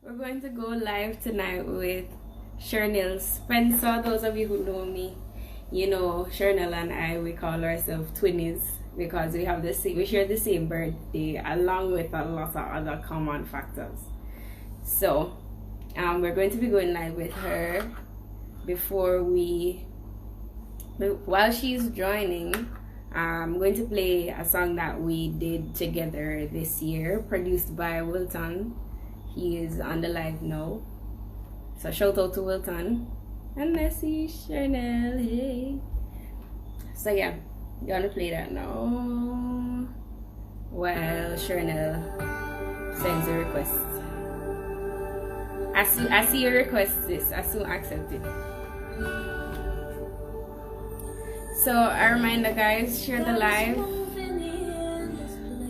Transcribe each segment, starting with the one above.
We're going to go live tonight with Shurnelle Spencer. Those of you who know me, you know Shurnelle and I, we call ourselves twinnies because we share the same birthday along with a lot of other common factors. So we're going to be going live with her while she's joining. I'm going to play a song that we did together this year, produced by Wilton. He is on the live now. So shout out to Wilton. And Nessie, Shurnelle, hey. So yeah, you wanna play that now? Well, Shurnelle sends a request. I see your request, sis. I soon accept it. So a reminder, guys, share the live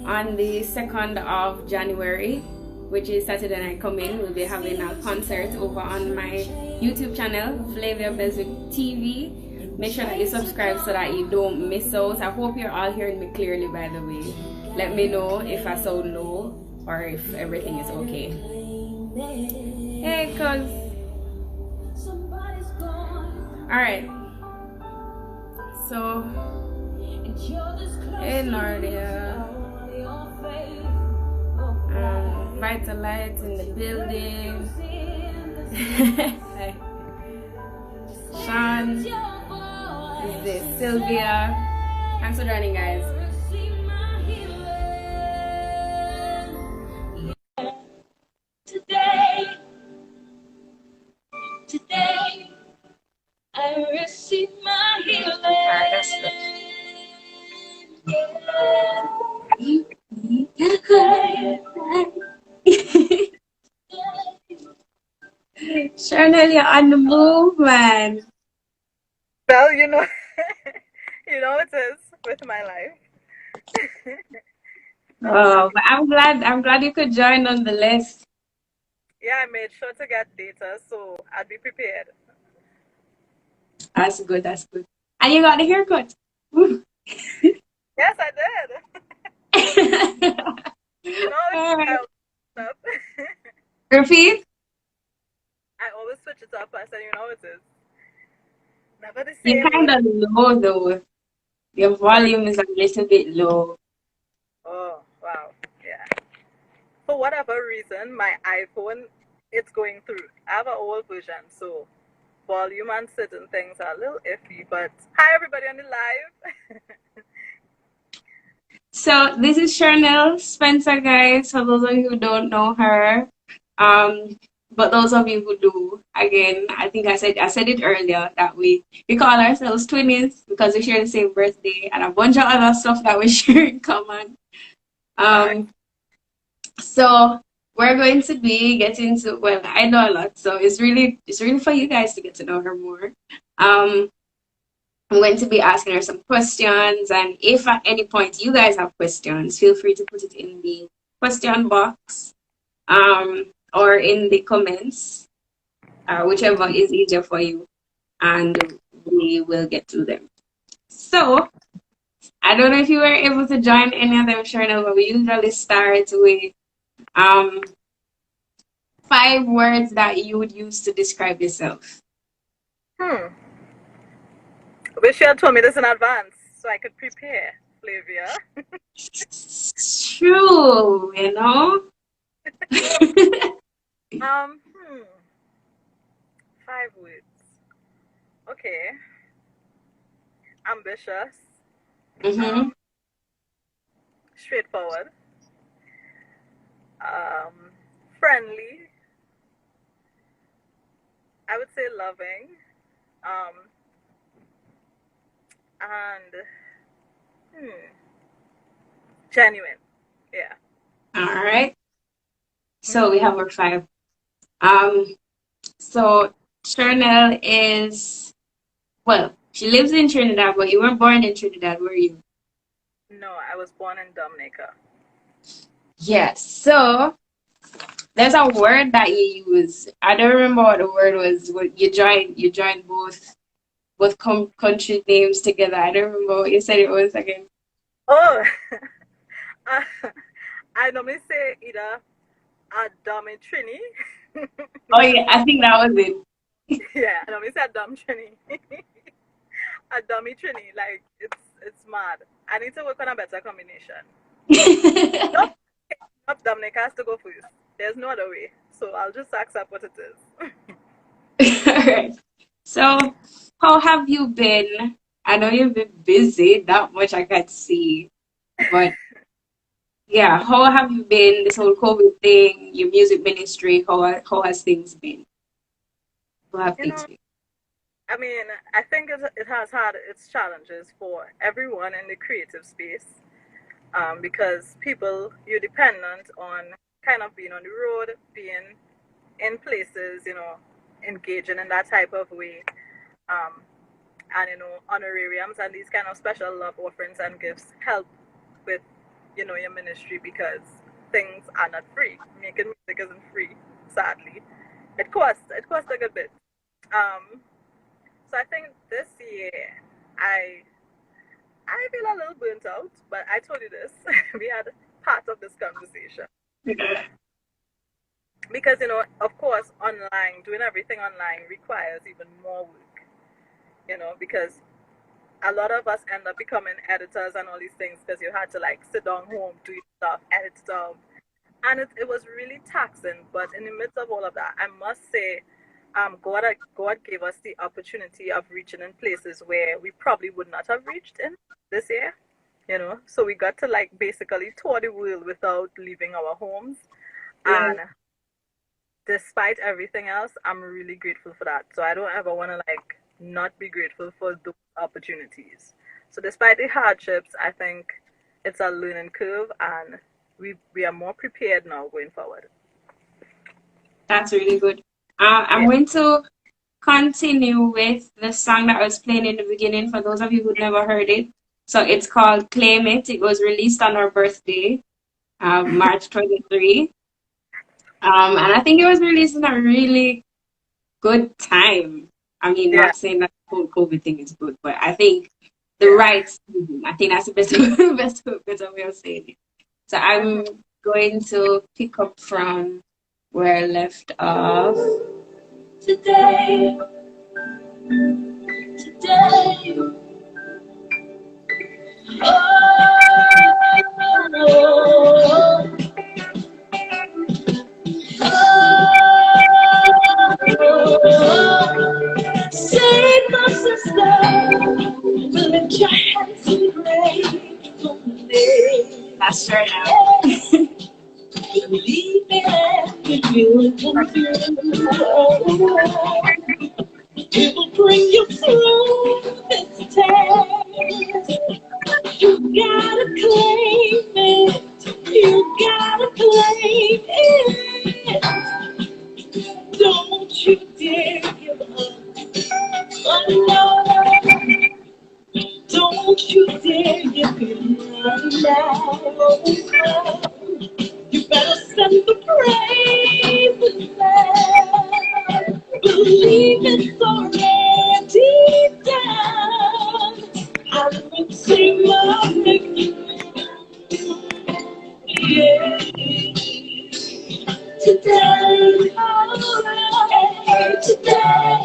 on the 2nd of January, which is Saturday Night Coming. We'll be having a concert over on my YouTube channel, 𝗦𝗵𝘂𝗿𝗲𝗵𝗃. Make sure that you subscribe so that you don't miss out. I hope you're all hearing me clearly, by the way. Let me know if I sound low or if everything is okay. Hey, cuz. Alright. So, hey, Nardia. Vitalites in the building. Sean. Is this Sylvia? Thanks for joining, guys. Today, I receive my healing. Alright, that's good. Shurnelle, you're on the move, man. Well, you know, you know it is with my life. Oh, but I'm glad you could join nonetheless. Yeah, I made sure to get data, so I'd be prepared. That's good, that's good. And you got the haircut. Yes, I did. You know, I up. Repeat? I always switch it up. I said, you know it is. Never the same. You're kind of low, though. Your volume is a little bit low. Oh, wow. Yeah. For whatever reason, my iPhone, it's going through. I have an old version, so volume and certain things are a little iffy. But hi, everybody on the live. So this is Shurnelle Spencer, guys, for those of you who don't know her. But those of you who do, again, I think I said it earlier that we call ourselves twinnies because we share the same birthday and a bunch of other stuff that we share in common. So we're going to be getting to, well, I know a lot, so it's really for you guys to get to know her more. I'm going to be asking her some questions, and if at any point you guys have questions, feel free to put it in the question box or in the comments, whichever is easier for you, and we will get to them. So, I don't know if you were able to join any of them, Shurnelle, but we usually start with 5 words that you would use to describe yourself. Wish you had told me this in advance so I could prepare, Flavia. True, you know? 5 words. Okay. Ambitious. Straightforward. Friendly. I would say loving. And genuine. Yeah. All right. So we have our 5. So Shurnelle is, well, she lives in Trinidad, but you weren't born in Trinidad, were you? No, I was born in Dominica. Yes. So there's a word that you use. I don't remember what the word was. You joined both country names together. I don't remember what you said it was again. Oh, I normally say either 𝗟𝗶𝘃𝗁𝗃𝗲. Oh yeah, I think that was it. Yeah, I normally say 𝗟𝗶𝘃𝗁𝗃𝗲. 𝗟𝗶𝘃𝗁𝗃𝗲, like it's mad. I need to work on a better combination. Not Dominica has to go first. There's no other way. So I'll just accept what it is. All right. So, how have you been? I know you've been busy, not much I can see, but yeah, how have you been? This whole COVID thing, your music ministry, how has things been? How have You things know, been? I mean, I think it has had its challenges for everyone in the creative space, because people, you're dependent on kind of being on the road, being in places, engaging in that type of way. Um, and, honorariums and these kind of special love offerings and gifts help with, your ministry, because things are not free. Making music isn't free, sadly. It costs a good bit. Um, so I think this year, I I feel a little burnt out, but I told you this. We had part of this conversation. Because, of course, doing everything online requires even more work, because a lot of us end up becoming editors and all these things because you had to like sit down home, do your stuff, edit stuff. And it was really taxing. But in the midst of all of that, I must say, God gave us the opportunity of reaching in places where we probably would not have reached in this year. So we got to like basically tour the world without leaving our homes. Yeah. And despite everything else, I'm really grateful for that. So I don't ever want to like not be grateful for those opportunities. So despite the hardships, I think it's a learning curve, and we are more prepared now going forward. That's really good. I'm Yeah. going to continue with the song that I was playing in the beginning for those of you who never heard it. So it's called Claim It. It was released on our birthday, March 23. And I think it was released in a really good time. I mean, Yeah. not saying that the whole COVID thing is good, but I think the right season. I think that's the better way of saying it. So I'm going to pick up from where I left off. Today, say my sister, will lift your hands and pray for me. That's right now. Believe me, if you come through, it will bring you through this test. You gotta claim it. You gotta claim it. Don't you dare give up. Oh no. Don't you dare give up. You better send the praises back. Believe it's already done. I will sing my victory. Yeah. Today, today,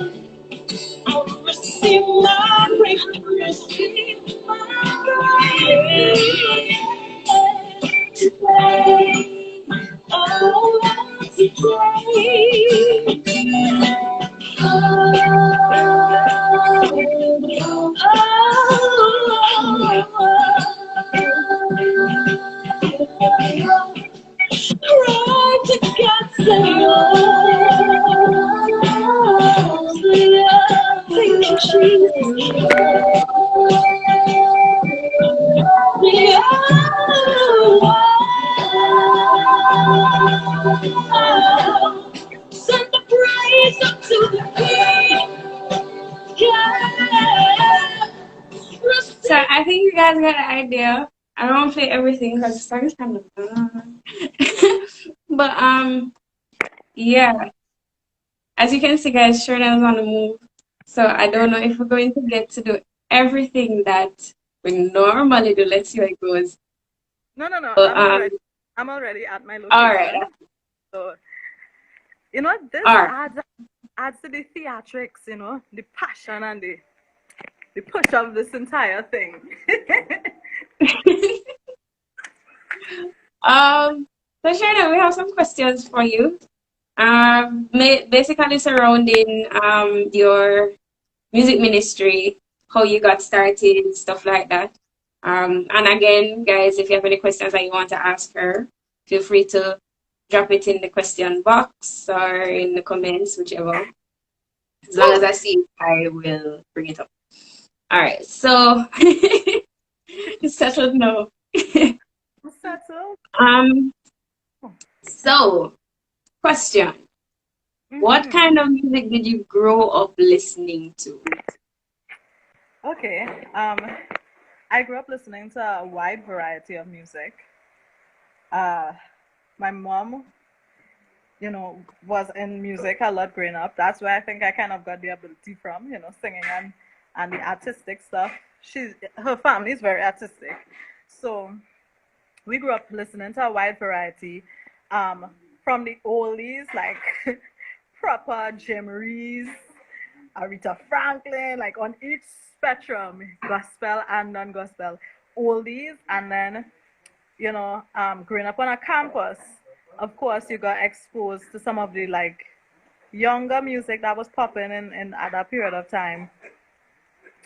I'll receive my breakthrough. Receive my breakthrough. Today, oh, today. Cry to God, say, thank you, Jesus. Send the praise up to the King. Yeah. So I think you guys got an idea. I don't want to play everything because the song is kind of but yeah. As you can see, guys, Shurnelle's on the move. So I don't know if we're going to get to do everything that we normally do. Let's see how it goes. No. But, I'm already at my location. all right. So, you know, this All right. adds to the theatrics, you know, the passion and the push of this entire thing. So Shurnelle, we have some questions for you. Basically surrounding your music ministry, how you got started, stuff like that. And again, guys, if you have any questions that you want to ask her, feel free to drop it in the question box or in the comments, whichever. As long as I see it, I will bring it up. All right, so it's settled now. Settled. So question. What kind of music did you grow up listening to? Okay. I grew up listening to a wide variety of music. My mom, you know, was in music a lot growing up. That's where I think I kind of got the ability from, you know, singing and the artistic stuff. Her family is very artistic. So we grew up listening to a wide variety. From the oldies, like proper Jim Aretha Franklin, like on each spectrum, gospel and non-gospel, oldies, and then, you know, growing up on a campus, of course, you got exposed to some of the like younger music that was popping in at that period of time.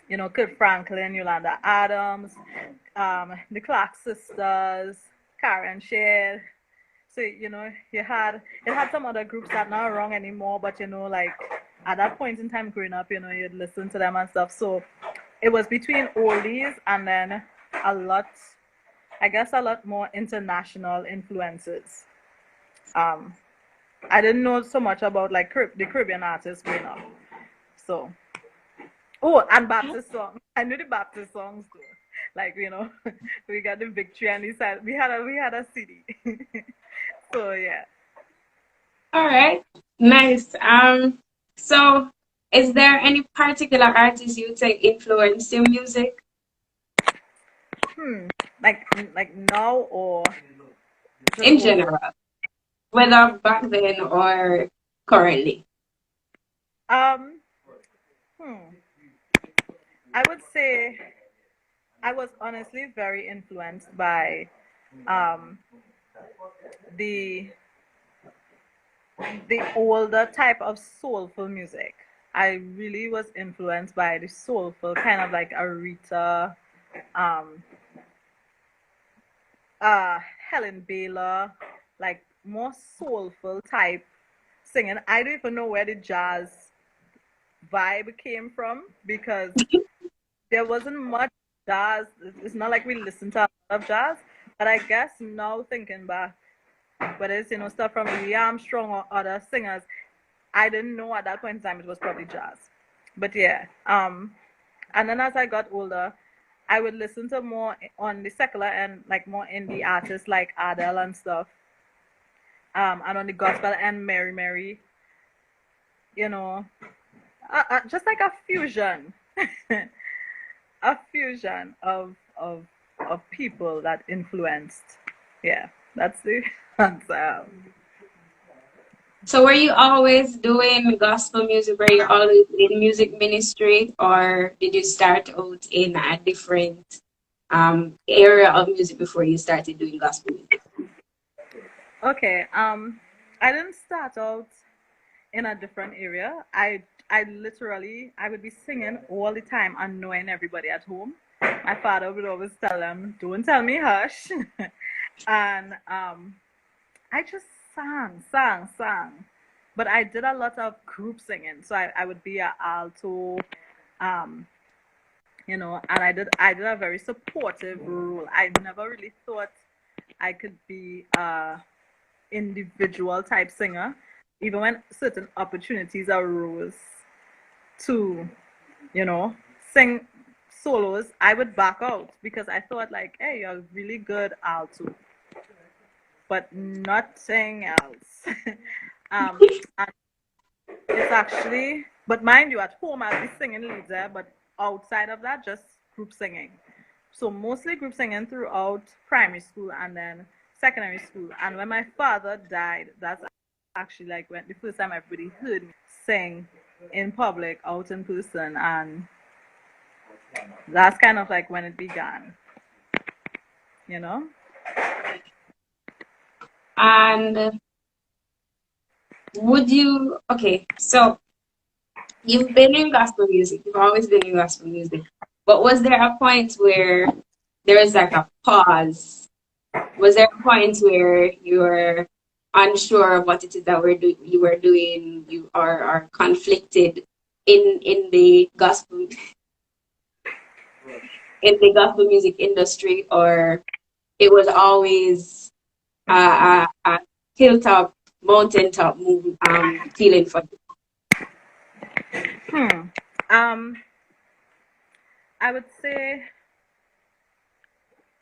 You know, Kirk Franklin, Yolanda Adams, the Clark sisters, Karen Shea. So, you know, it had some other groups that not around anymore, but you know, like at that point in time growing up, you know, you'd listen to them and stuff. So it was between oldies and then a lot more international influences. I didn't know so much about like the Caribbean artists growing up. So, and Baptist songs. I knew the Baptist songs too. Like, you know, we got the victory and we had a CD. So yeah. All right, nice. So is there any particular artist you take influence in music? Like now or In just general, whether back then or currently? um I would say I was honestly very influenced by um the older type of soulful music. I really was influenced by the soulful kind of like Aretha, um, Helen Baylor, like more soulful type singing. I don't even know where the jazz vibe came from because there wasn't much jazz. It's not like we listened to a lot of jazz, but I guess now thinking back, whether it's, you know, stuff from Louis Armstrong or other singers, I didn't know at that point in time it was probably jazz. But yeah, and then as I got older, I would listen to more on the secular and like more indie artists like Adele and stuff. And on the gospel and Mary, you know, just like a fusion, a fusion of people that influenced. Yeah, that's the answer. So were you always doing gospel music? Were you always in music ministry, or did you start out in a different area of music before you started doing gospel music? Okay, I didn't start out in a different area. I would be singing all the time, annoying everybody at home. My father would always tell them, "Don't tell me hush," and I just sang. But I did a lot of group singing, so I would be an alto, um, you know, and I did a very supportive role. I never really thought I could be a individual type singer, even when certain opportunities arose to, you know, sing solos, I would back out because I thought like, hey, you're really good alto, but nothing else. And it's actually, but mind you, at home I'll be singing leads there, but outside of that, just group singing. So mostly group singing throughout primary school and then secondary school. And when my father died, that's actually like when the first time everybody heard me sing in public, out in person, and that's kind of like when it began, you know. And would you? Okay, so you've been in gospel music. You've always been in gospel music. But was there a point where there was like a pause? Was there a point where you were unsure of what it is that you were doing, you are conflicted in the gospel music industry, or it was always a hilltop, mountaintop feeling for you? I would say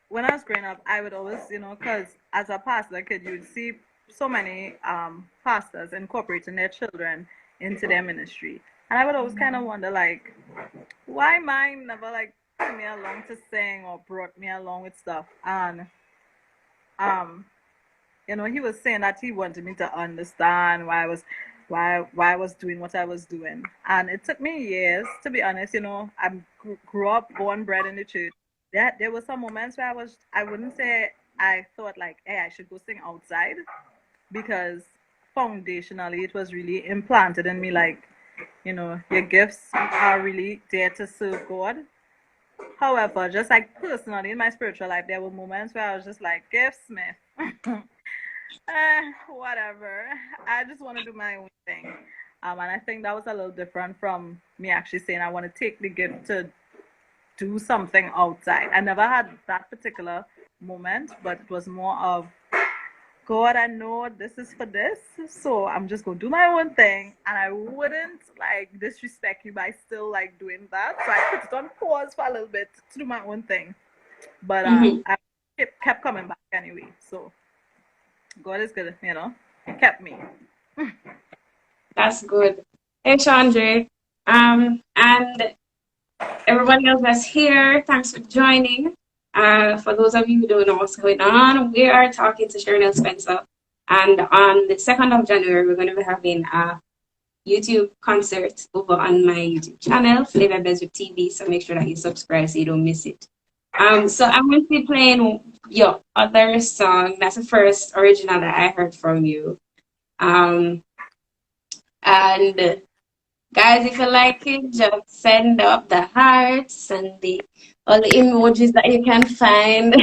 when I was growing up, I would always, because as a pastor kid, you would see so many pastors incorporating their children into their ministry. And I would always kind of wonder, like, why mine never, like, took me along to sing or brought me along with stuff. And, he was saying that he wanted me to understand why I was doing what I was doing. And it took me years, to be honest. I grew up, born, bred in the church. There were some moments where I wouldn't say I thought like, hey, I should go sing outside, because foundationally it was really implanted in me, like, your gifts are really there to serve God. However, just like personally in my spiritual life, there were moments where I was just like, Gift Smith, whatever. I just want to do my own thing. And I think that was a little different from me actually saying I want to take the gift to do something outside. I never had that particular moment, but it was more of, God, I know this is for this, so I'm just going to do my own thing, and I wouldn't like disrespect you by still like doing that. So I put it on pause for a little bit to do my own thing, but I kept coming back anyway. So God is good, It kept me. That's good. Hey, Chandra, and everybody else that's here, thanks for joining. For those of you who don't know what's going on, we are talking to Shurnelle Spencer. And on the 2nd of January, we're going to be having a YouTube concert over on my YouTube channel, 𝗟𝗶𝘃𝗿𝗵𝗃. So make sure that you subscribe so you don't miss it. So I'm going to be playing your other song. That's the first original that I heard from you. And guys, if you like it, just send up the hearts and all the emojis that you can find.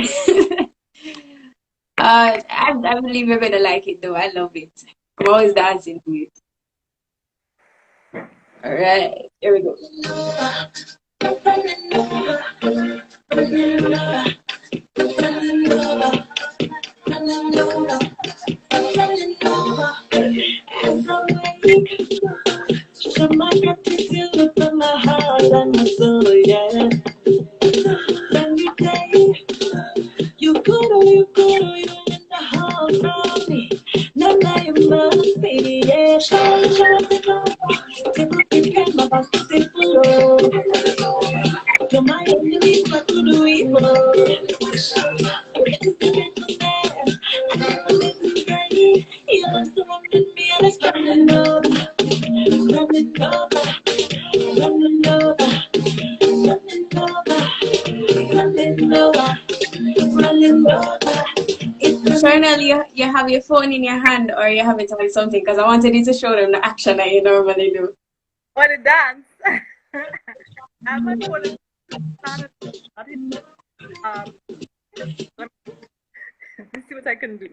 I believe you're gonna like it though. I love it. I'm always dancing to it. All right, here we go. From my heart to you, from my heart and my soul, yeah. When you say you go, you in the heart from me. Now you must be, yeah. You're my enemy, but to do evil. You must surround me and it's running over. Running over, running over, running over, running over, running over. Shurnelle, you have your phone in your hand or you have it on something, because I wanted you to show them the action that you normally do. Or the dance. I'm not going to let's see what I can do.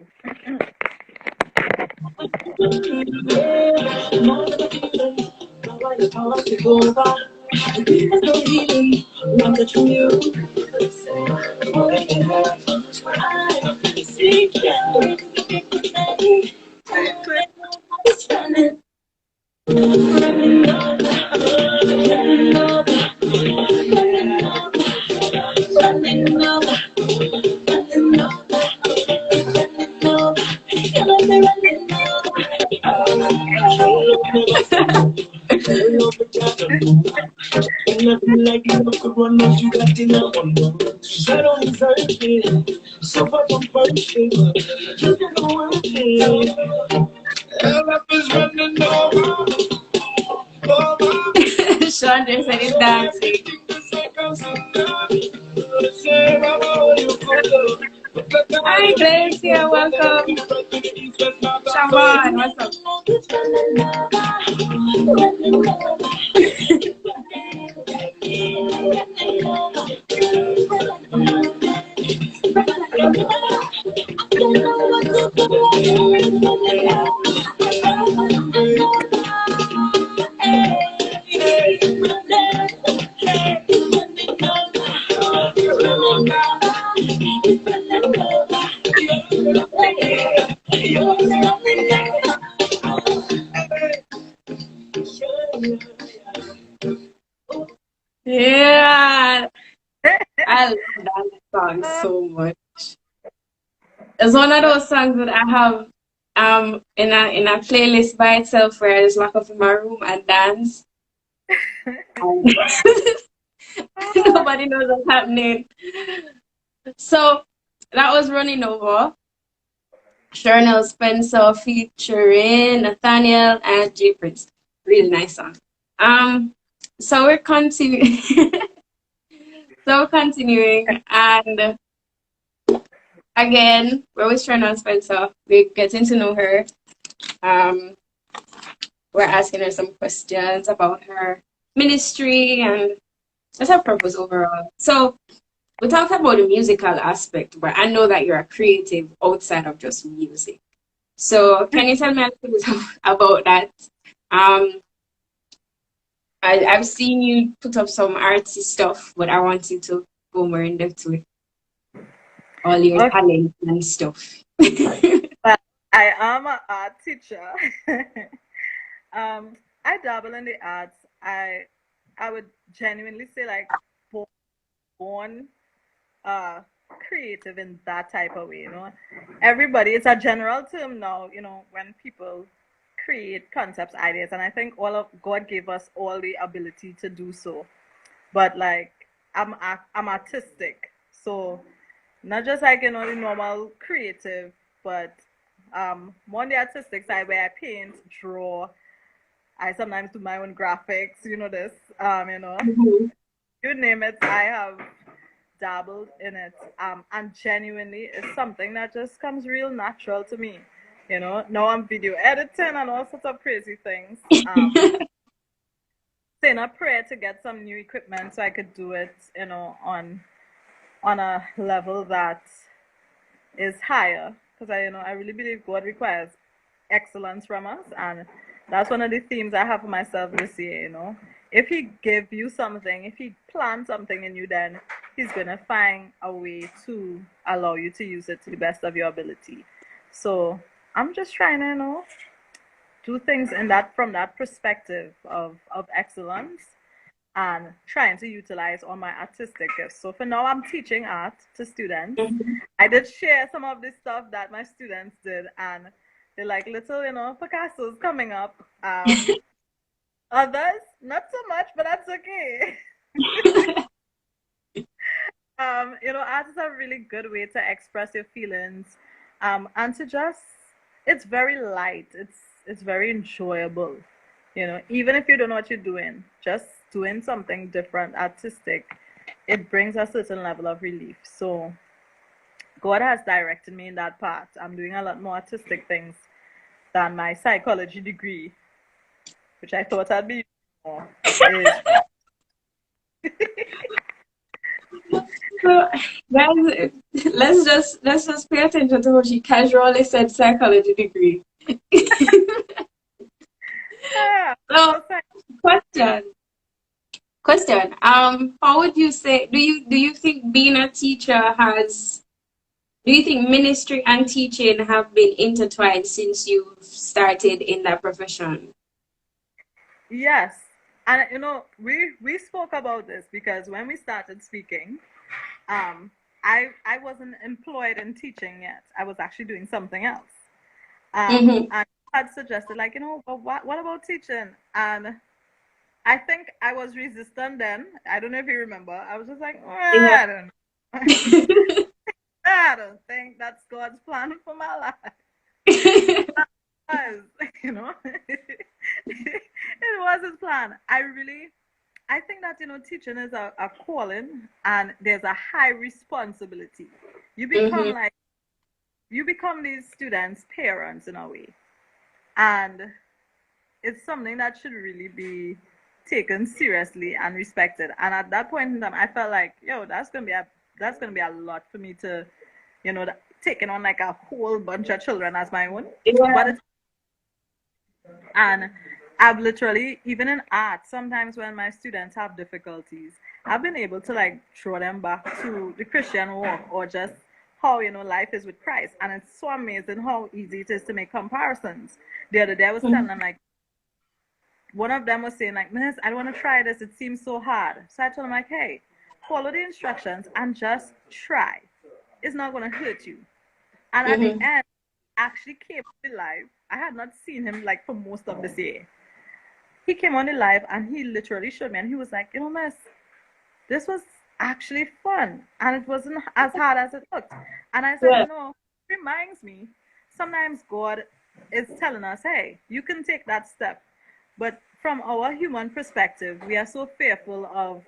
Nothing like you could run what you got in a one month. I don't deserve it. So far from perfect. You can go work it. Love is running over. Chandra said it's dancing. Hi, Glacia, welcome. Shaman, what's up? Yeah, I love that song so much. It's one of those songs that I have in a playlist by itself where I just lock up in my room and dance. Nobody knows what's happening. So that was Running Over. Shurnelle Spencer featuring Nathaniel and J Prince. Really nice song. So we're continuing. And again, we're with Shurnelle Spencer. We're getting to know her. We're asking her some questions about her ministry and just her purpose overall. So we talked about the musical aspect, but I know that you're a creative outside of just music. So can you tell me a little bit about that? I've seen you put up some artsy stuff, but I want you to go more in depth with all your talent and stuff. I am an art teacher. I dabble in the arts. I would genuinely say like born creative in that type of way, you know. Everybody, it's a general term now, you know, when people create concepts, ideas, and I think all of God gave us all the ability to do so. But like I'm artistic, so not just like, you know, the normal creative, but more on the artistic side where I paint, draw. I sometimes do my own graphics, you know this, you know, you name it, I have dabbled in it, and genuinely it's something that just comes real natural to me. You know, now I'm video editing and all sorts of crazy things. Saying a prayer to get some new equipment so I could do it, you know, on a level that is higher, because I really believe God requires excellence from us, and that's one of the themes I have for myself this year. You know, if He give you something, if He plans something in you, then He's gonna find a way to allow you to use it to the best of your ability. So I'm just trying to, you know, do things in that from that perspective of excellence, and trying to utilize all my artistic gifts. So for now, I'm teaching art to students. I did share some of the stuff that my students did, and they're like little, you know, Picasso's coming up. Others, not so much, but that's okay. You know, art is a really good way to express your feelings, and to just, it's very light. It's very enjoyable. You know, even if you don't know what you're doing, just doing something different, artistic, it brings a certain level of relief. So God has directed me in that path. I'm doing a lot more artistic things than my psychology degree, which I thought I'd be more. So, guys, let's just pay attention to what she casually said. Psychology degree. Yeah. So, question. How would you say? Do you think being a teacher has? Do you think ministry and teaching have been intertwined since you've started in that profession? Yes. And you know, we spoke about this because when we started speaking, I wasn't employed in teaching yet. I was actually doing something else. And had suggested, like, but what about teaching? And I think I was resistant then. I don't know if you remember. I was just like, Yeah. I don't know. I don't think that's God's plan for my life. Was, it was his plan. I think that, teaching is a calling, and there's a high responsibility. You become you become these students' parents in a way. And it's something that should really be taken seriously and respected. And at that point in time, I felt like, that's gonna be a lot for me to, taking on like a whole bunch of children as my own. Yeah. And I've literally, even in art, sometimes when my students have difficulties, I've been able to like throw them back to the Christian walk, or just how, life is with Christ. And it's so amazing how easy it is to make comparisons. The other day I was telling them, like, one of them was saying, like, Miss, I don't want to try this. It seems so hard. So I told him, like, hey, follow the instructions and just try. It's not going to hurt you. And at the end, actually came on the live. I had not seen him like for most of this year. He came on the live and he literally showed me, and he was like, Miss, this was actually fun, and it wasn't as hard as it looked. And I said, no, it reminds me, sometimes God is telling us, hey, you can take that step. But from our human perspective, we are so fearful of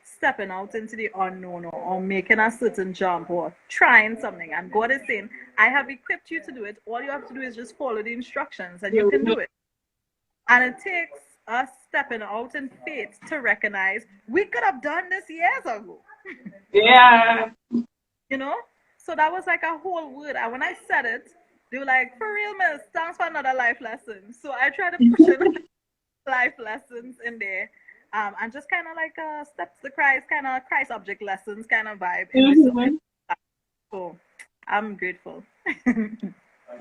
stepping out into the unknown, or making a certain jump, or trying something. And God is saying, I have equipped you to do it. All you have to do is just follow the instructions, and you can do it. And it takes us stepping out in faith to recognize we could have done this years ago. Yeah. So that was like a whole word. And when I said it, they were like, for real, Miss, thanks for another life lesson. So I try to push in life lessons in there. And just kind of like steps to Christ, kind of Christ object lessons kind of vibe. So I'm grateful.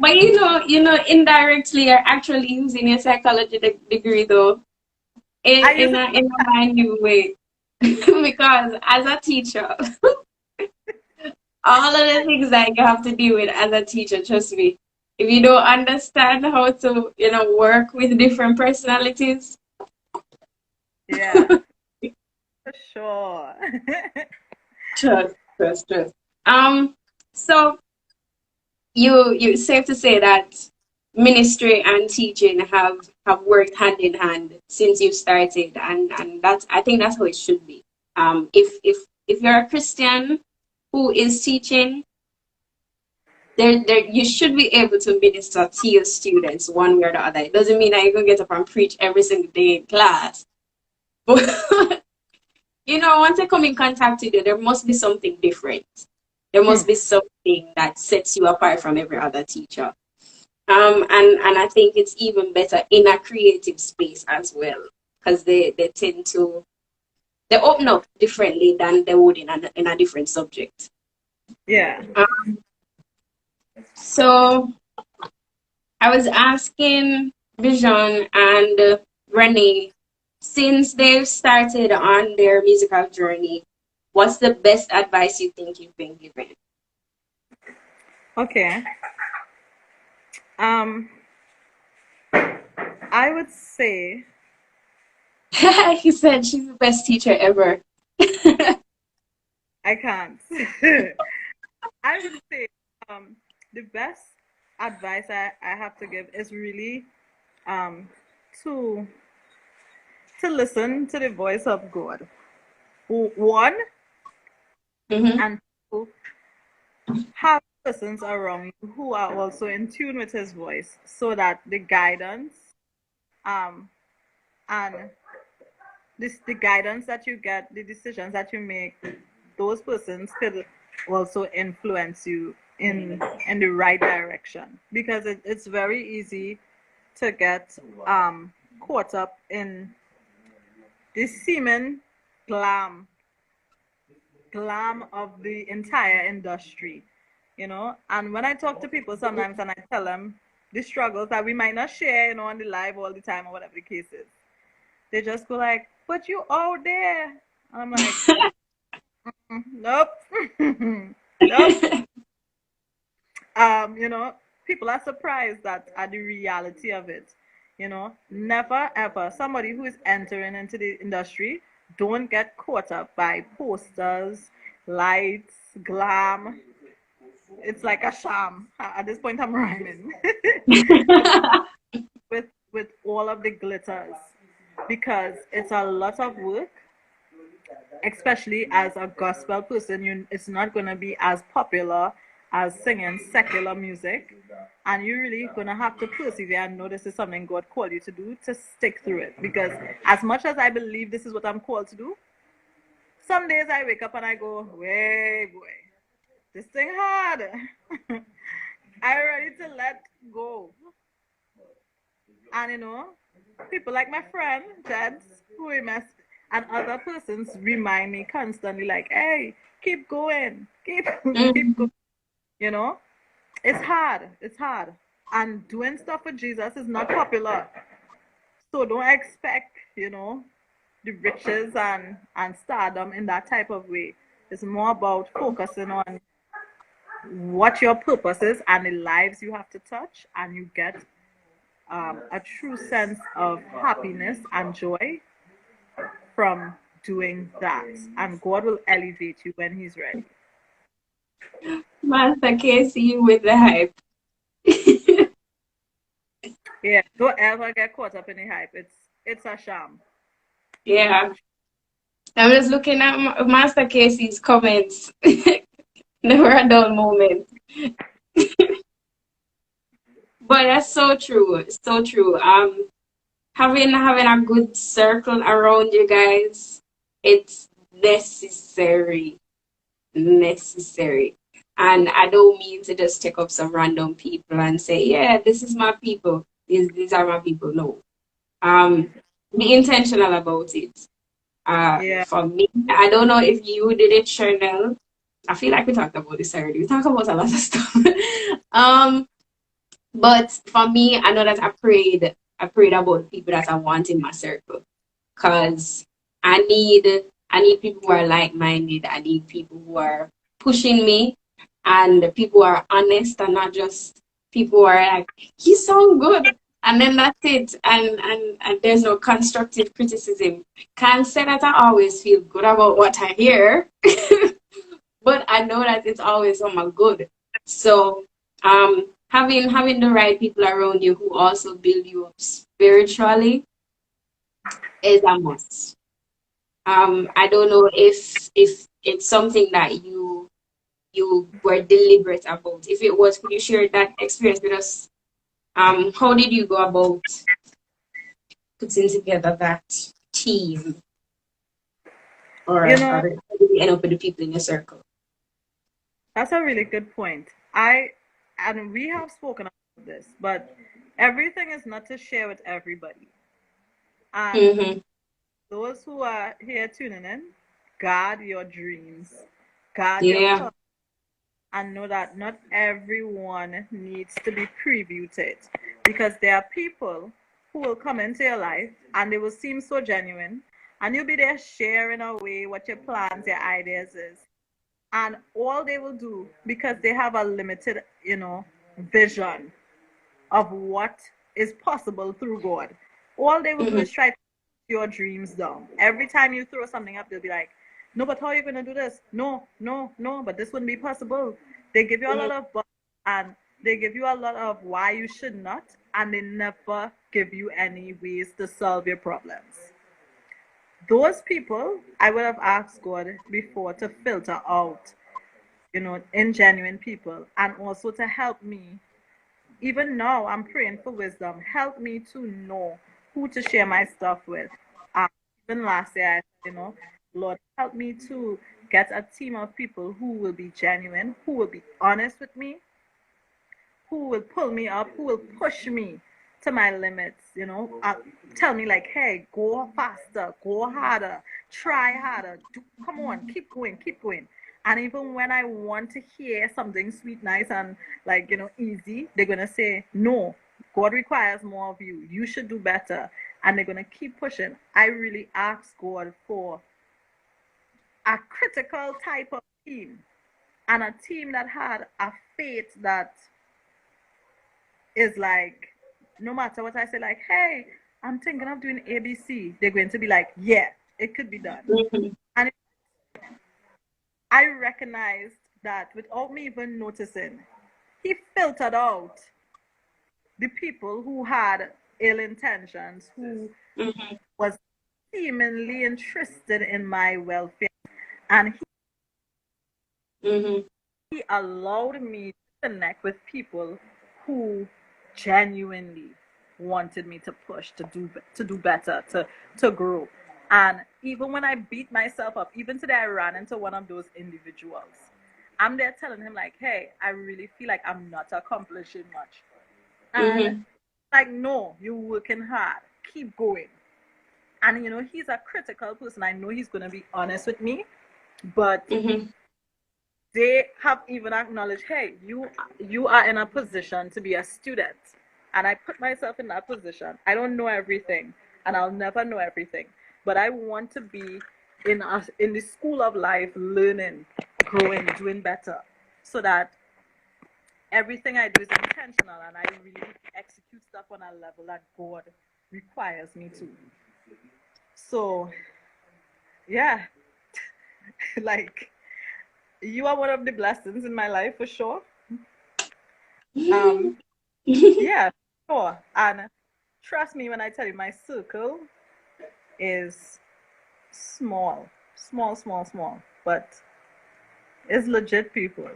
But indirectly, you're actually using your psychology degree though, in a new way. Because as a teacher, all of the things that you have to deal with as a teacher, trust me, if you don't understand how to, work with different personalities. Yeah, for sure. Trust. So you safe to say that ministry and teaching have worked hand in hand since you started, and I think that's how it should be. If you're a Christian who is teaching, there you should be able to minister to your students one way or the other. It doesn't mean that you're gonna get up and preach every single day in class, but once I come in contact with you, there must be something different. There must be something that sets you apart from every other teacher. And I think it's even better in a creative space as well, because they tend to open up differently than they would in a different subject. Yeah. So I was asking Bijan and Renee, since they've started on their musical journey, what's the best advice you think you've been given? Okay. I would say he said she's the best teacher ever. I can't. I would say the best advice I have to give is really to listen to the voice of God. One, and two, have persons around you who are also in tune with his voice, so that the guidance and the guidance that you get, the decisions that you make, those persons could also influence you in the right direction. Because it's very easy to get caught up in the seeming glam of the entire industry, and when I talk to people sometimes and I tell them the struggles that we might not share, on the live all the time or whatever the case is, they just go like, but you out there. And I'm like, nope. Nope. people are surprised at the reality of it. You know, never ever somebody who is entering into the industry, don't get caught up by posters, lights, glam. It's like a sham. At this point, I'm rhyming. with all of the glitters, because it's a lot of work, especially as a gospel person. It's not going to be as popular as singing secular music, and you're really going to have to persevere and know this is something God called you to do, to stick through it. Because as much as I believe this is what I'm called to do, some days I wake up and I go, way boy, this thing hard. I'm ready to let go. And you know, people like my friend Jed, who we met, and other persons remind me constantly, like, hey, keep going, keep going. You know, it's hard. It's hard. And doing stuff for Jesus is not popular. So don't expect, you know, the riches and stardom in that type of way. It's more about focusing on what your purpose is and the lives you have to touch, and you get a true sense of happiness and joy from doing that. And God will elevate you when He's ready. Master Casey with the hype. Yeah, don't ever get caught up in the hype. It's a sham. Yeah. I'm just looking at Master Casey's comments. Never a dull moment. But that's so true. So true. Having a good circle around you guys, it's necessary. Necessary. And I don't mean to just take up some random people and say, yeah, this is my people. These are my people. No. Be intentional about it. Yeah. For me, I don't know if you did it, Shurnelle. I feel like we talked about this already. We talked about a lot of stuff. But for me, I know that I prayed about people that I want in my circle. Cause I need people who are like minded. I need people who are pushing me, and people who are honest and not just people who are like, you sound good. And then that's it. And there's no constructive criticism. Can't say that I always feel good about what I hear. But I know that it's always on my good. So having the right people around you who also build you up spiritually is a must. I don't know if it's something that you were deliberate about. If it was, could you share that experience with us? How did you go about putting together that team? Or You know, how did you end up with the people in your circle? that's a really good point. And we have spoken about this, but everything is not to share with everybody. And Mm-hmm. those who are here tuning in, guard your dreams, guard your Yeah. thoughts, and know that not everyone needs to be previewed to it. Because there are people who will come into your life and they will seem so genuine, and you'll be there sharing away what your plans, your ideas is. And all they will do, because they have a limited, you know, vision of what is possible through God, all they will do Mm-hmm. is try to put your dreams down. Every time you throw something up, they'll be like, no, but how are you going to do this? No, no, no, but this wouldn't be possible. They give you a lot of but, and they give you a lot of why you should not, and they never give you any ways to solve your problems. Those people, I would have asked God before to filter out, you know, ingenuine people, and also to help me. Even now, I'm praying for wisdom. Help me to know who to share my stuff with. Um, Even last year, I said, you know, Lord, help me to get a team of people who will be genuine, who will be honest with me, who will pull me up, who will push me to my limits, you know, tell me like, hey, go faster, go harder, try harder, come on, keep going, keep going. And even when I want to hear something sweet, nice, and like, you know, easy, they're going to say, no, God requires more of you. You should do better. And they're going to keep pushing. I really ask God for a critical type of team, and a team that had a faith that is like, no matter what I say, like, hey, I'm thinking of doing ABC, they're going to be like, yeah, it could be done. And I recognized that without me even noticing, he filtered out the people who had ill intentions, who was seemingly interested in my welfare, and he allowed me to connect with people who genuinely wanted me to push, to do better, to grow. And even when I beat myself up, even today I ran into one of those individuals. I'm there telling him like, hey, I really feel like I'm not accomplishing much. And like, no, you're working hard. Keep going. And you know, he's a critical person. I know he's gonna be honest with me, but they have even acknowledged, hey, you are in a position to be a student. And I put myself in that position. I don't know everything, and I'll never know everything. But I want to be in the school of life, learning, growing, doing better, so that everything I do is intentional and I really execute stuff on a level that God requires me to. So, yeah, like, you are one of the blessings in my life for sure. Yeah, sure. And trust me when I tell you, my circle is small, but it's legit people.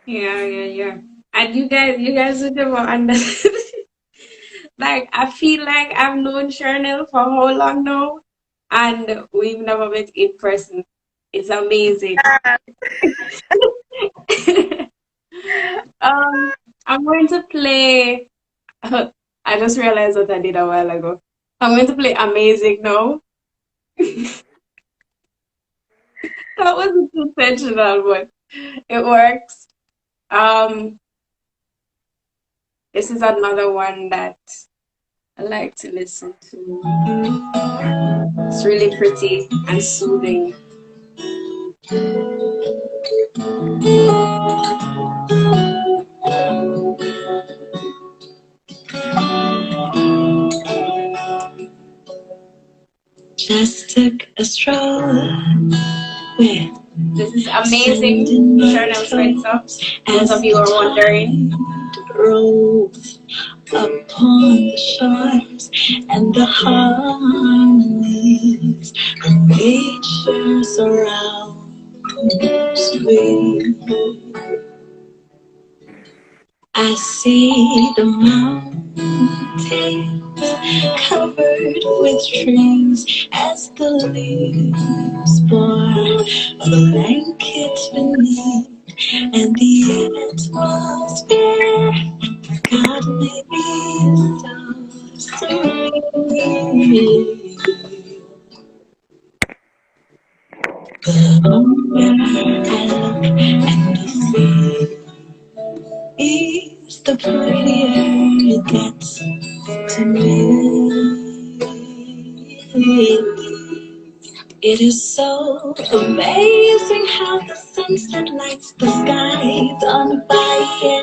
Yeah. And you guys would never understand. Like, I feel like I've known Shurnelle for how long now, and we've never met in person. It's amazing. I'm going to play. I just realized what I did a while ago. I'm going to play Amazing now. That wasn't intentional, but it works. This is another one that I like to listen to. It's really pretty and soothing. Just took a stroll with This is Amazing, Shurnelle Spencer. Those of you who are wondering. Rolls upon the shores and the harmonies of nature surrounds me. I see the mountains covered with trees as the leaves form blankets beneath, and the atmosphere God made so serene. The more I look and see, the prettier it gets to me. It is so amazing how the sunset lights the skies on fire.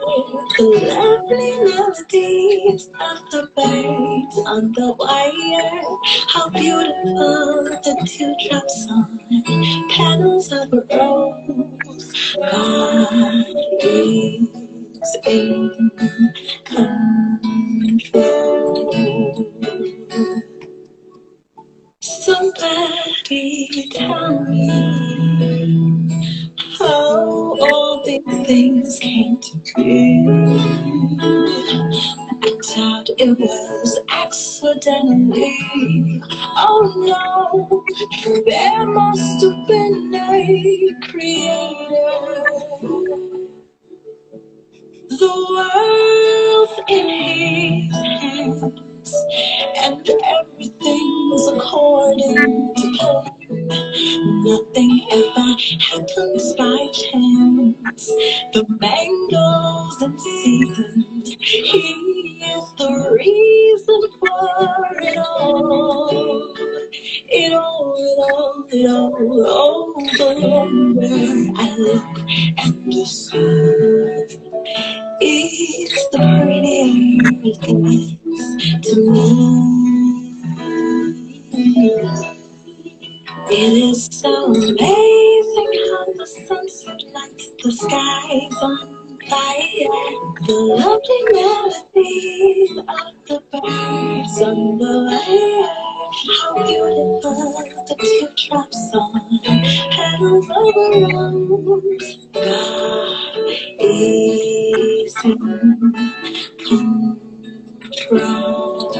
The lovely melodies of the birds on the wire. How beautiful the dewdrops on petals of a rose. God is in control. Somebody tell me how all these things came to be. I doubt it was accidentally. Oh no, there must have been a creator. The world's in his hands, and everything's according to plan. Nothing ever happens by chance. The mangoes and seasons, he is the reason for it all. It all it all over. I look and the sun is the prettiest thing to me. It is so amazing how the sunset lights the skies on fire. The lovely melodies of the birds on the wire. How beautiful the teardrops on petals of a rose. God is in control.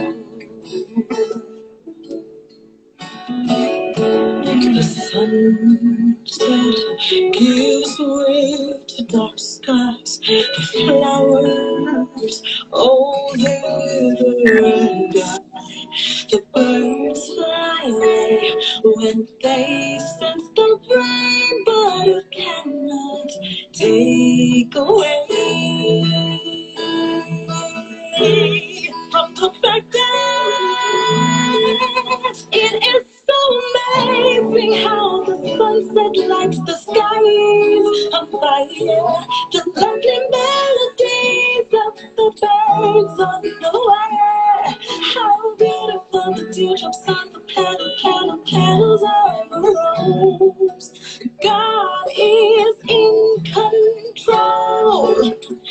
The sunset gives way to dark skies, the flowers all wither and die. The birds fly away when they sense the rain, but it cannot take away from the fact that it is so amazing how the sunset lights the skies on fire. The lovely melodies of the birds on the wire. How beautiful the teardrops on the petals of a rose. God is in control.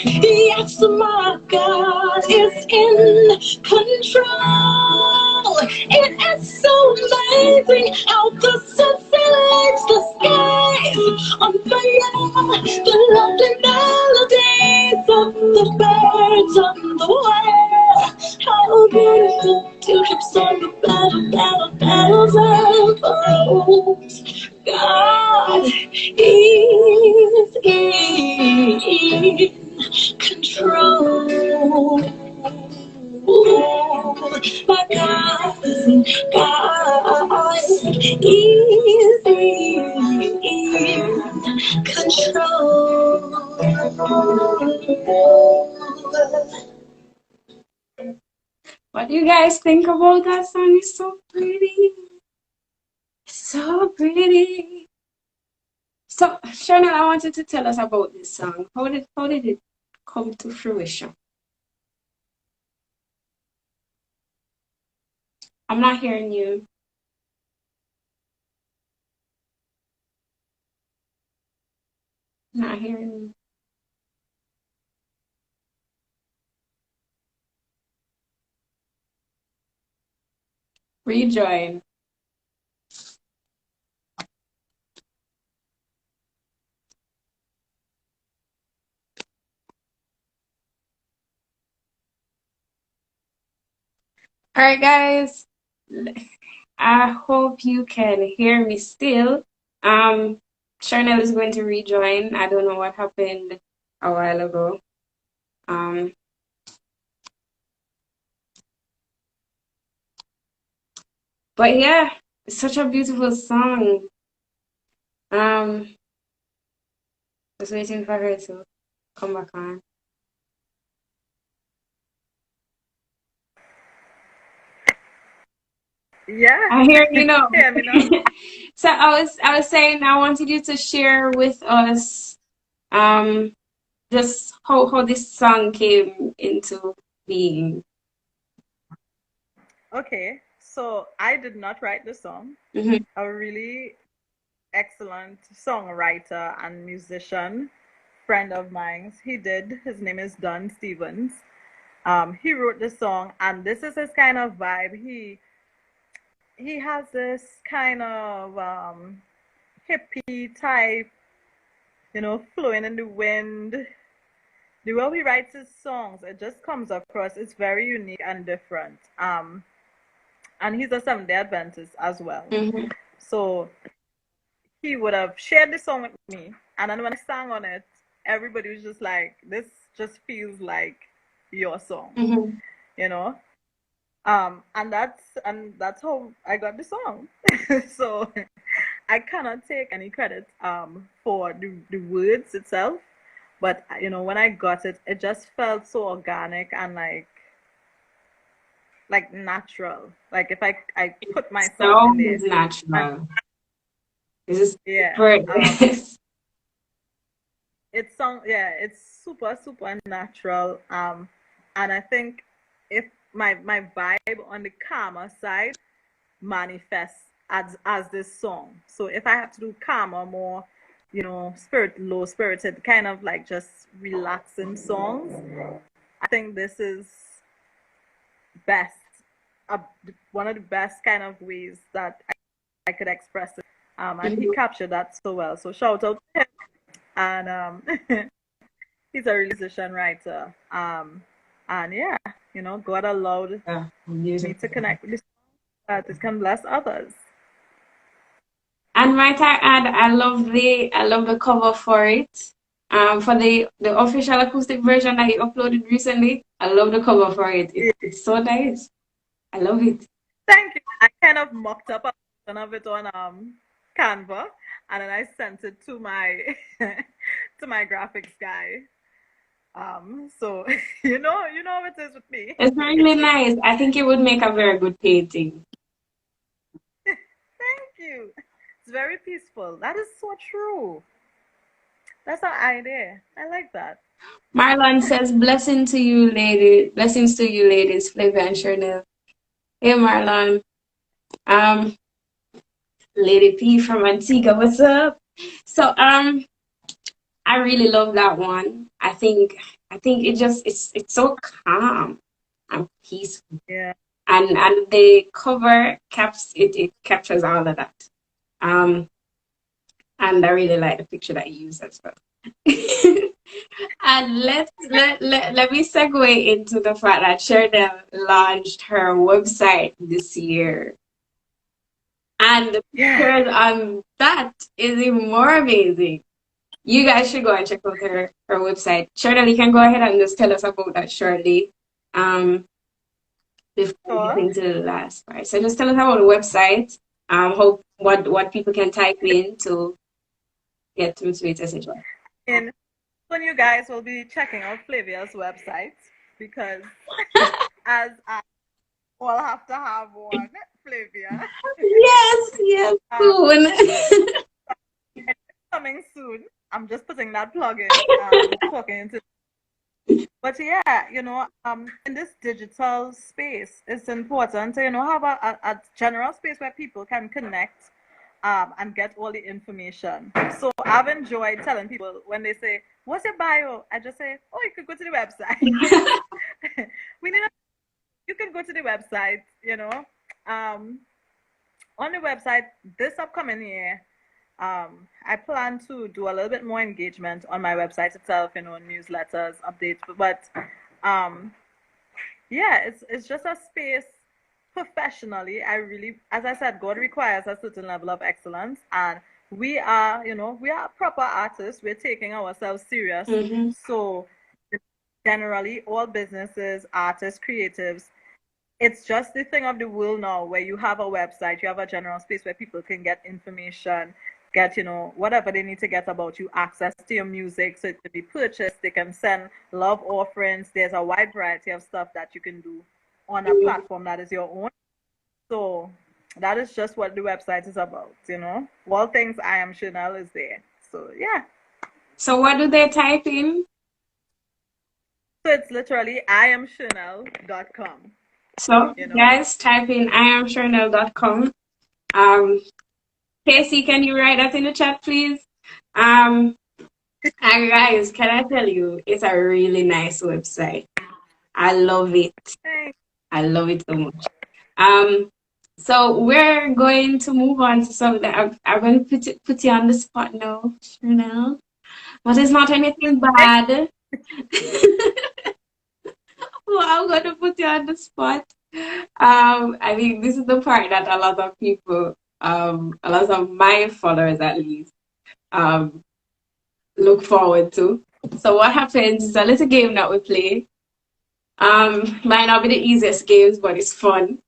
Yes, my God is in control. It is so amazing how the sunset lights the skies on fire. The lovely melodies of the birds on the wire. How beautiful teardrops on the petals of a rose. God is in control. My God is in control. What do you guys think about that song? It's so pretty. So pretty. So, Shurnelle, I wanted to tell us about this song. How did it come to fruition? I'm not hearing you. Not hearing you. Rejoin. All right, guys. I hope you can hear me still. Shurnelle is going to rejoin. I don't know what happened a while ago. But yeah, it's such a beautiful song. Just waiting for her to come back on. Yeah. I hear you know. Hear me now? So I was saying I wanted you to share with us just how this song came into being. Okay, so I did not write the song. Mm-hmm. A really excellent songwriter and musician friend of mine, he did. His name is Don Stevens. He wrote the song, and this is his kind of vibe. He has this kind of hippie type, flowing in the wind. The way he writes his songs, it just comes across. It's very unique and different. And he's a Seventh-day Adventist as well. Mm-hmm. So he would have shared the song with me, and then when I sang on it, everybody was just like, "This just feels like your song," Mm-hmm. And that's how I got the song. So I cannot take any credit for the words itself, but when I got it, it just felt so organic and like natural. Like if I put myself in Sound there. is natural. This is Yeah. super. It's super natural. And I think if my vibe on the calmer side manifests as this song. So if I have to do calmer, more, low spirited, kind of like just relaxing songs, I think this is best. One of the best kind of ways that I could express it. And he captured that so well. So shout out to him. And he's a musician writer. And yeah, God allowed me to connect with this that this can bless others. And might I add, I love the cover for it. For the official acoustic version that you uploaded recently. I love the cover for it. It's so nice. I love it. Thank you. I kind of mocked up a version of it on Canva, and then I sent it to my to my graphics guy. So you know how it is with me. It's really nice. I think it would make a very good painting. Thank you. It's very peaceful. That is so true. That's our idea. I like that. Marlon says, blessings to you, ladies, 𝗟𝗶𝘃𝗿𝗵𝗵 and Shurnelle. Hey, Marlon. Lady P from Antigua, what's up? So, I really love that one. I think it's so calm and peaceful. Yeah. And the cover captures all of that. And I really like the picture that you use as well. And let me segue into the fact that Shurnelle launched her website this year. And the pictures on that is even more amazing. You guys should go and check out her website. Shurnelle, you can go ahead and just tell us about that shortly. Before we get into the last part. So just tell us about the website. What people can type in to get to Sweet Essential. And when you guys will be checking out 𝗟𝗶𝘃𝗏𝗏's website, because as I will have to have one 𝗟𝗶𝘃𝗏𝗏. Yes, soon. Coming soon. I'm just putting that plug in. Talking into. But yeah, in this digital space, it's important to have a general space where people can connect and get all the information. So I've enjoyed telling people when they say, "What's your bio?" I just say, "Oh, you could go to the website." You can go to the website. On the website this upcoming year, I plan to do a little bit more engagement on my website itself, newsletters, updates. But it's just a space. Professionally, as I said, God requires a certain level of excellence, and we are proper artists. We're taking ourselves serious. Mm-hmm. So generally, all businesses, artists, creatives, it's just the thing of the world now where you have a website, you have a general space where people can get information, get, whatever they need to get about you, access to your music so it can be purchased. They can send love offerings. There's a wide variety of stuff that you can do on a platform that is your own. So that is just what the website is about, All things I Am Shurnelle is there. So yeah. So what do they type in? So it's literally 𝗏𝗏𝗏𝗏𝗏𝗏𝗏𝗏𝗏𝗏𝗏. So guys, type in 𝗏𝗏𝗏𝗏𝗏𝗏𝗏𝗏𝗏𝗏𝗏𝗏𝗏. Casey, can you write that in the chat, please? And guys, can I tell you, it's a really nice website. I love it. I love it so much. So we're going to move on to something that I'm going to put you on the spot now, Shurnelle. But it's not anything bad. Well, I'm going to put you on the spot. I mean, this is the part that a lot of people, a lot of my followers at least, look forward to. So what happens is a little game that we play. Might not be the easiest games, but it's fun.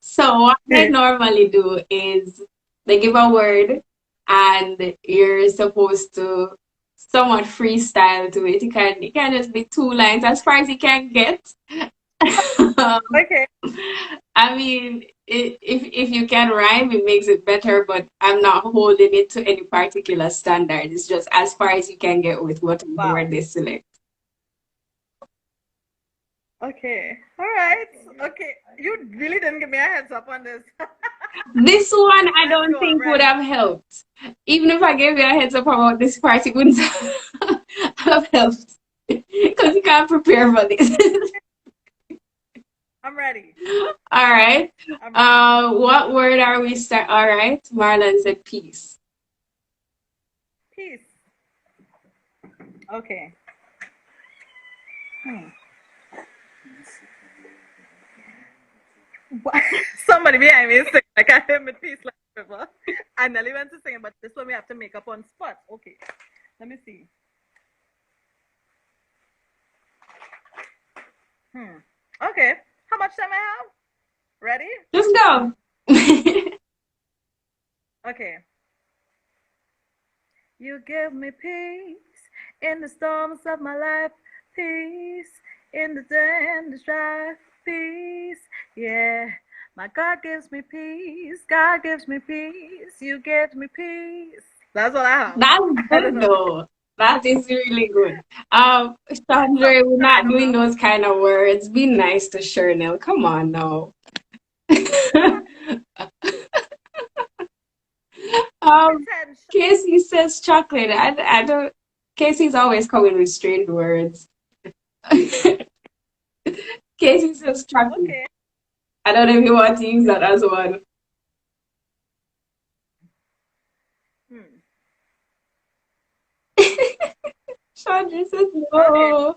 So what they normally do is they give a word and you're supposed to somewhat freestyle to it. It can just be 2 lines as far as you can get. Okay. I I mean, if you can rhyme, it makes it better, but I'm not holding it to any particular standard. It's just as far as you can get with whatever Wow. word they select. Okay. All right. Okay. You really didn't give me a heads up on this. This one I Let's don't go. I'm think would ready. have helped. Even if I gave you a heads up about this part, it wouldn't have helped. Because you can't prepare for this. I'm ready. All right. I'm ready. What word are we start? All right. Marlon said peace. Peace. Okay. What? Somebody behind me is saying, I can't hear me peace like river. I nearly went to sing, but this one we have to make up on spot. Okay. Let me see. Okay. How much time I have? Ready? Just go. Okay. You give me peace in the storms of my life. Peace in the day and the strife. Peace. Yeah. My God gives me peace. God gives me peace. You give me peace. That's all I have. That's I don't good know. though. That is really good. So, Chandra, we're not random doing now. those kind of words. Be nice to Shurnelle. Come on now. Pretend. Casey says chocolate. I don't. Casey's always coming with strange words. Casey says chocolate. Okay. I don't know if you want to use that as one. Chandra says no. Okay.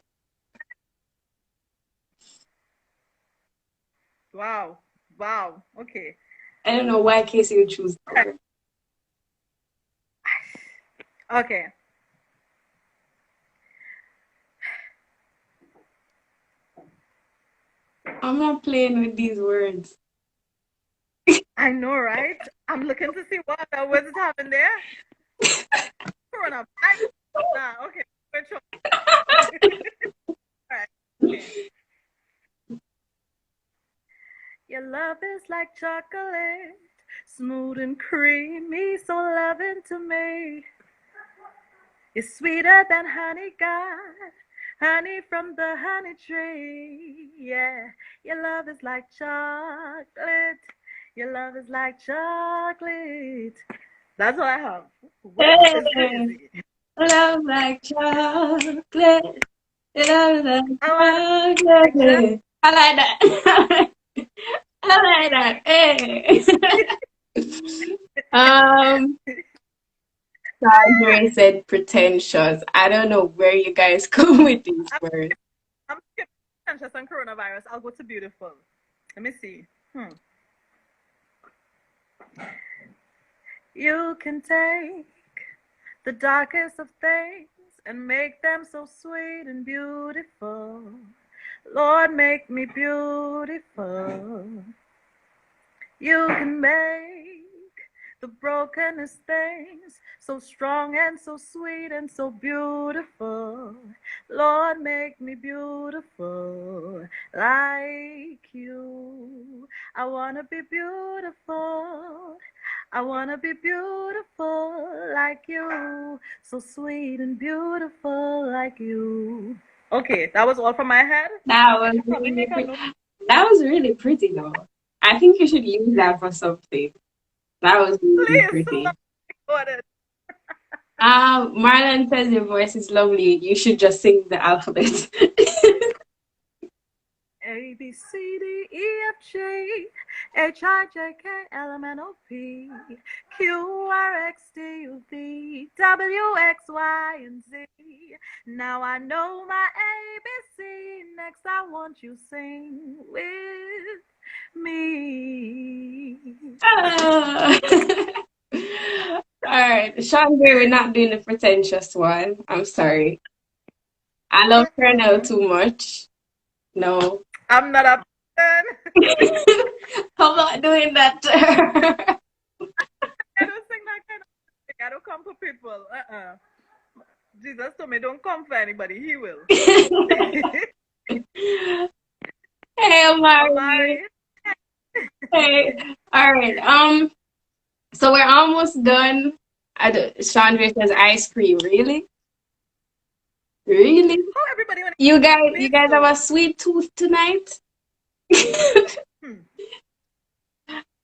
Wow. Wow. Okay. I don't know why Casey would choose that word. Okay. I'm not playing with these words. I know, right? I'm looking to see what other words it happened there. Corona. Nah, okay. Which one? All right. Okay. Your love is like chocolate, smooth and creamy, so loving to me. It's sweeter than honey, God, honey from the honey tree. Yeah, your love is like chocolate. Your love is like chocolate. That's all I have. Which is crazy. Love like chocolate. Love like I chocolate. I like that. I like that. Hey. Sandra said pretentious. I don't know where you guys come with these words. I'm skipping pretentious and coronavirus. I'll go to beautiful. Let me see. You can take the darkest of things and make them so sweet and beautiful. Lord, make me beautiful. You can make the brokenest things so strong and so sweet and so beautiful. Lord, make me beautiful like you. I want to be beautiful. I want to be beautiful like you. So sweet and beautiful like you. Okay, that was all from my head. That I was should probably really make a pretty. note. That was really pretty though. I think you should use that for something. That was really Please, pretty. it. Marlon says your voice is lovely. You should just sing the alphabet. A, B, C, D, E, F, G, H, I, J, K, L, M, N, O, P, Q, R, X, T, U, V, W, X, Y, and Z. Now I know my ABC. Next I want you sing with me. All right, Chandra, we're not doing the pretentious one. I'm sorry. I love Shurnelle too much. No. I'm not a person. I'm not doing that to her. I don't sing that kind of thing. I don't come for people. Jesus told me don't come for anybody. He will. Hey, Omari. Okay. All right. So we're almost done. Chandra says ice cream. Really? Really? How everybody want You to guys, you sweets guys have though? a sweet tooth tonight? Hmm.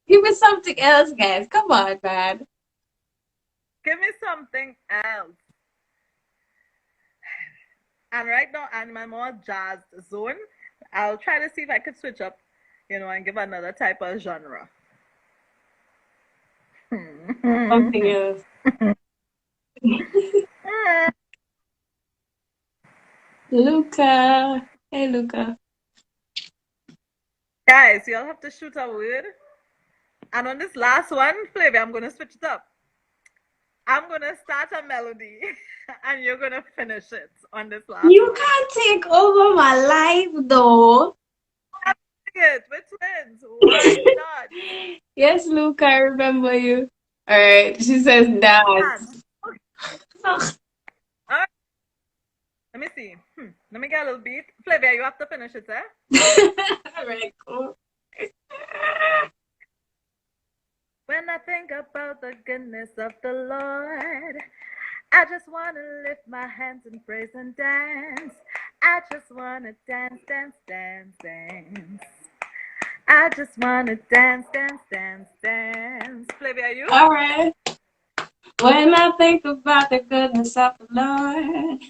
Give me something else, guys. Come on, man. Give me something else. And right now, I'm in a more jazz zone. I'll try to see if I could switch up, and give another type of genre. Something else. Luca. Hey, Luca. Guys, you'll have to shoot a word. And on this last one, Flavia, I'm going to switch it up. I'm going to start a melody and you're going to finish it on this last You one. can't take over my life, though. It. We're twins. Why not? Yes, Luca, I remember you. All right. She says dance. Okay. All right. Let me see. Let me get a little beat. Flavia, you have to finish it, eh? All right, cool. When I think about the goodness of the Lord, I just want to lift my hands in praise and dance. I just want to dance, dance, dance, dance. I just want to dance, dance, dance, dance. Flavia, you? All right. When I think about the goodness of the Lord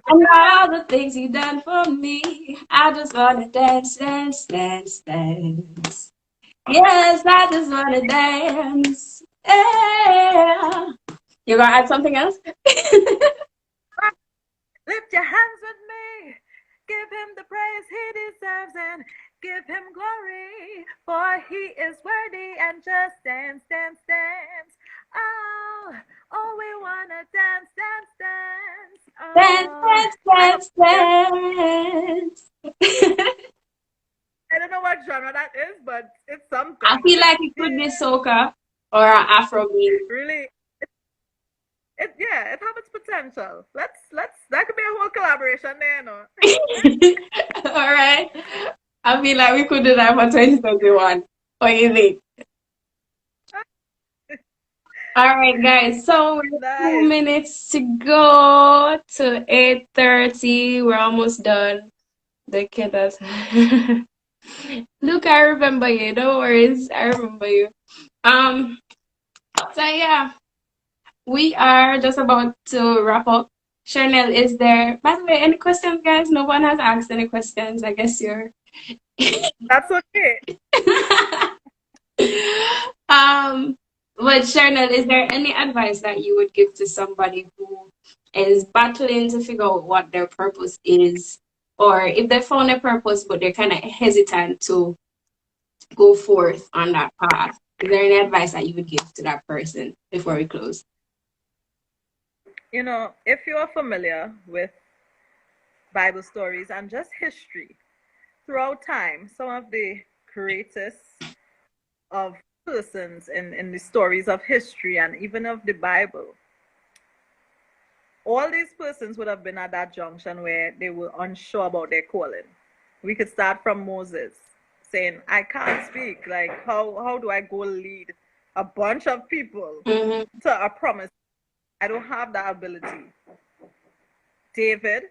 and all the things He done for me, I just want to dance, dance, dance, dance. Yes, I just want to dance. Yeah. You gonna add something else? Lift your hands with me. Give Him the praise He deserves and give Him glory, for He is worthy, and just dance, dance, dance. Oh, oh, we wanna dance, dance, dance. Dance, dance, dance, dance. I don't know what genre that is, but it's something. I feel like it could be soca or Afrobeat. Really, it has its potential. That could be a whole collaboration there, no? All right. I feel like we could do that for 2021. What do you think? All right, guys. So we're Nice. 2 minutes to go to 8:30. We're almost done. The kid does. Look, I remember you. No worries. I remember you. So yeah, we are just about to wrap up. Shurnelle is there. By the way, any questions, guys? No one has asked any questions. I guess you're. That's okay. But Shurnelle, is there any advice that you would give to somebody who is battling to figure out what their purpose is, or if they found a purpose but they're kind of hesitant to go forth on that path? Is there any advice that you would give to that person before we close? If you are familiar with Bible stories and just history, throughout time, some of the greatest of persons in the stories of history and even of the Bible, all these persons would have been at that junction where they were unsure about their calling. We could start from Moses saying, I can't speak. Like, how do I go lead a bunch of people to a promise? I don't have that ability. David,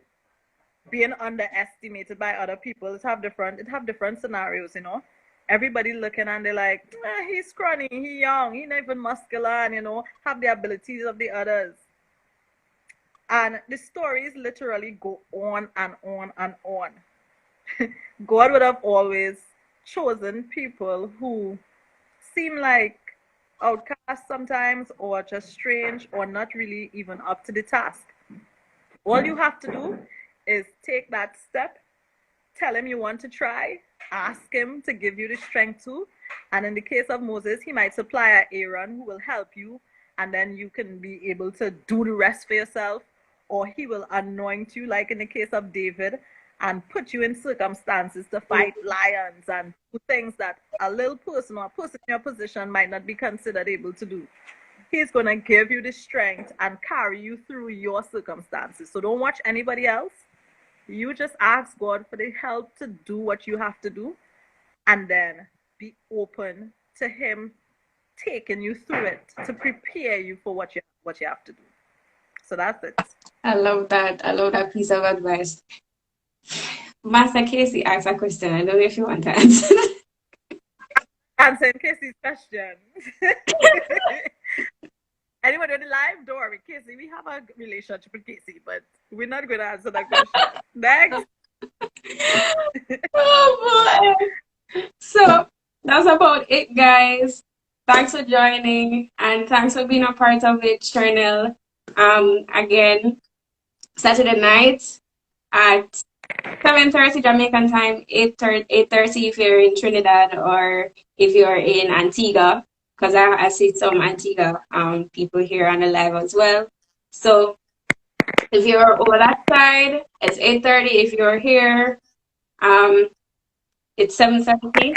being underestimated by other people, it have different scenarios, Everybody looking and they're like, he's scrawny, he young, he not even muscular, and have the abilities of the others. And the stories literally go on and on and on. God would have always chosen people who seem like outcasts sometimes, or just strange, or not really even up to the task. All you have to do is take that step, tell him you want to try, ask him to give you the strength to, and in the case of Moses, he might supply Aaron who will help you, and then you can be able to do the rest for yourself, or he will anoint you, like in the case of David, and put you in circumstances to fight lions and do things that a little person or a person in your position might not be considered able to do. He's going to give you the strength and carry you through your circumstances. So don't watch anybody else. You just ask God for the help to do what you have to do, and then be open to him taking you through it to prepare you for what you have to do. So that's it. I love that. I love that piece of advice. Master Casey asked a question. I don't know if you want to answer. Answering Casey's question. Anybody on the live door with Casey? We have a relationship with Casey, but we're not going to answer that question. Next. Oh boy. So that's about it, guys. Thanks for joining and thanks for being a part of it, Shurnelle. Again, Saturday night at 7:30 Jamaican time, 8:30 if you're in Trinidad or if you're in Antigua, because I see some Antigua people here on the live as well. So if you're over that side, it's 8:30. If you're here, it's 7:30.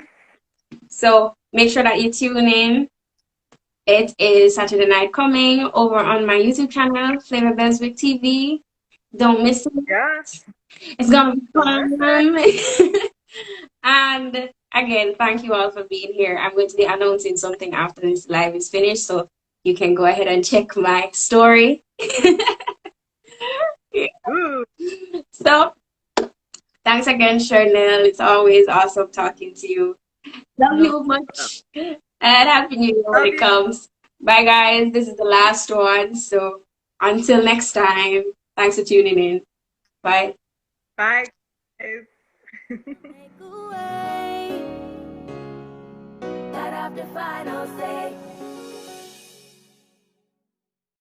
So make sure that you tune in. It is Saturday night coming over on my YouTube channel, 𝗟𝗶𝘃𝗿𝗶𝗲 TV. Don't miss it. Yes. It's gonna be fun. And again, thank you all for being here. I'm going to be announcing something after this live is finished, so you can go ahead and check my story. So thanks again, Shurnelle. It's always awesome talking to you. Love you much. And Happy New Year when it comes. Bye, guys. This is the last one. So until next time, thanks for tuning in. Bye. Bye. That have the final say.